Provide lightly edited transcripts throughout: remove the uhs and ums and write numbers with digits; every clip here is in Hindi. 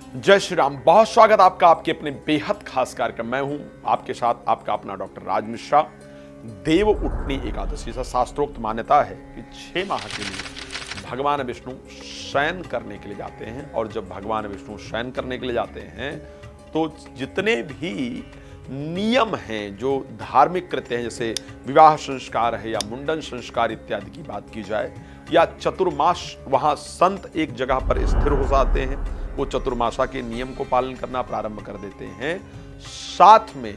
जय श्री राम। बहुत स्वागत आपका आपके अपने बेहद खास कार्यक्रम। मैं हूं आपके साथ आपका अपना डॉक्टर राज मिश्रा। देव उठनी एकादशी से शास्त्रोक्त मान्यता है कि 6 माह के लिए भगवान विष्णु शयन करने के लिए जाते हैं, और जब भगवान विष्णु शयन करने के लिए जाते हैं तो जितने भी नियम हैं, जो धार्मिक कृत्य हैं, जैसे विवाह संस्कार है या मुंडन संस्कार इत्यादि की बात की जाए, या चतुर्मास वहाँ संत एक जगह पर स्थिर हो जाते हैं, वो चतुर्मासा के नियम को पालन करना प्रारंभ कर देते हैं। साथ में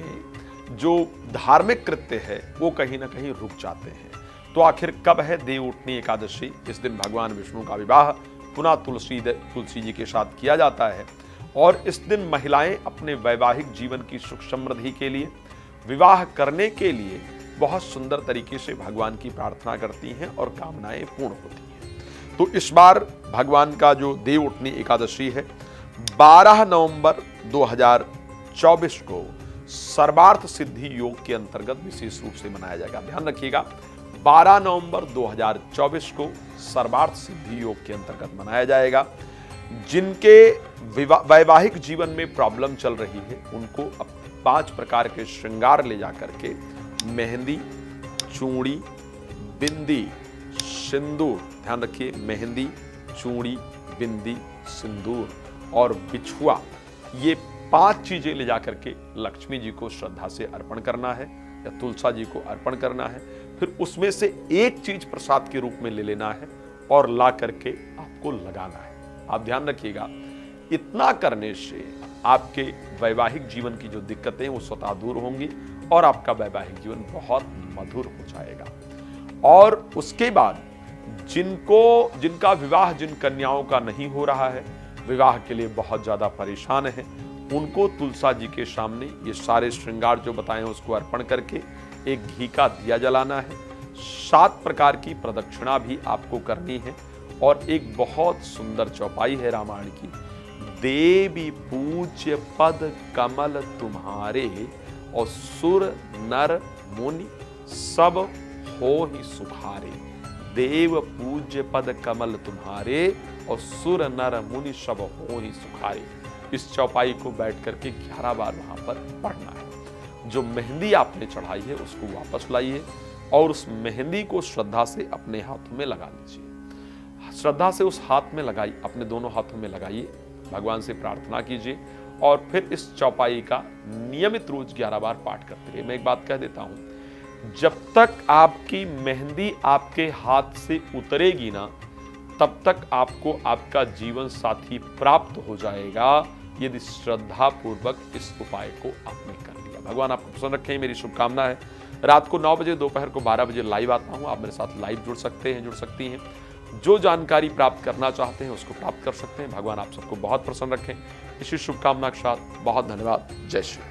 जो धार्मिक कृत्य है वो कहीं ना कहीं रुक जाते हैं। तो आखिर कब है देव उठनी एकादशी? इस दिन भगवान विष्णु का विवाह पुनः तुलसी जी के साथ किया जाता है, और इस दिन महिलाएं अपने वैवाहिक जीवन की सुख समृद्धि के लिए, विवाह करने के लिए बहुत सुंदर तरीके से भगवान की प्रार्थना करती हैं और कामनाएं पूर्ण होती हैं। तो इस बार भगवान का जो देव उठनी एकादशी है 12 नवंबर 2024 को सर्वार्थ सिद्धि योग के अंतर्गत विशेष रूप से मनाया जाएगा। ध्यान रखिएगा, 12 नवंबर 2024 को सर्वार्थ सिद्धि योग के अंतर्गत मनाया जाएगा। जिनके वैवाहिक जीवन में प्रॉब्लम चल रही है उनको अब 5 प्रकार के श्रृंगार ले जाकर के मेहंदी, चूड़ी, बिंदी, सिंदूर, ध्यान रखिए, मेहंदी, चूड़ी, बिंदी, सिंदूर और बिछुआ, ये 5 चीजें ले जाकर के लक्ष्मी जी को श्रद्धा से अर्पण करना है या तुलसा जी को अर्पण करना है। फिर उसमें से एक चीज प्रसाद के रूप में ले लेना है और ला करके आपको लगाना है। आप ध्यान रखिएगा, इतना करने से आपके वैवाहिक जीवन की जो दिक्कतें वो स्वतः दूर होंगी और आपका वैवाहिक जीवन बहुत मधुर हो जाएगा। और उसके बाद जिनका विवाह, जिन कन्याओं का नहीं हो रहा है, विवाह के लिए बहुत ज्यादा परेशान है, उनको तुलसा जी के सामने ये सारे श्रृंगार जो बताए हैं उसको अर्पण करके एक घी का दिया जलाना है। 7 प्रकार की प्रदक्षिणा भी आपको करनी है, और एक बहुत सुंदर चौपाई है रामायण की, देवी पूज्य पद कमल तुम्हारे और सुर नर मुनि सब हो ही सुखारे। देव पूज्य पद कमल तुम्हारे और सुर नर मुनि सब हो ही सुखारे। इस चौपाई को बैठ करके 11 बार वहां पर पढ़ना है। जो मेहंदी आपने चढ़ाई है उसको वापस लाइए और उस मेहंदी को श्रद्धा से अपने हाथों में लगा लीजिए। श्रद्धा से उस हाथ में लगाई, अपने दोनों हाथों में लगाइए, भगवान से प्रार्थना कीजिए और फिर इस चौपाई का नियमित रोज 11 बार पाठ करते रहिए। मैं एक बात कह देता हूं, जब तक आपकी मेहंदी आपके हाथ से उतरेगी ना, तब तक आपको आपका जीवन साथी प्राप्त हो जाएगा, यदि श्रद्धा पूर्वक इस उपाय को आपने कर लिया। भगवान आपको प्रसन्न रखें, मेरी शुभकामना है। रात को 9 बजे, दोपहर को 12 बजे लाइव आता हूं। आप मेरे साथ लाइव जुड़ सकते हैं, जुड़ सकती हैं। जो जानकारी प्राप्त करना चाहते हैं उसको प्राप्त कर सकते हैं। भगवान आप सबको बहुत प्रसन्न रखें। इसी शुभकामना के साथ बहुत धन्यवाद। जय श्री राम।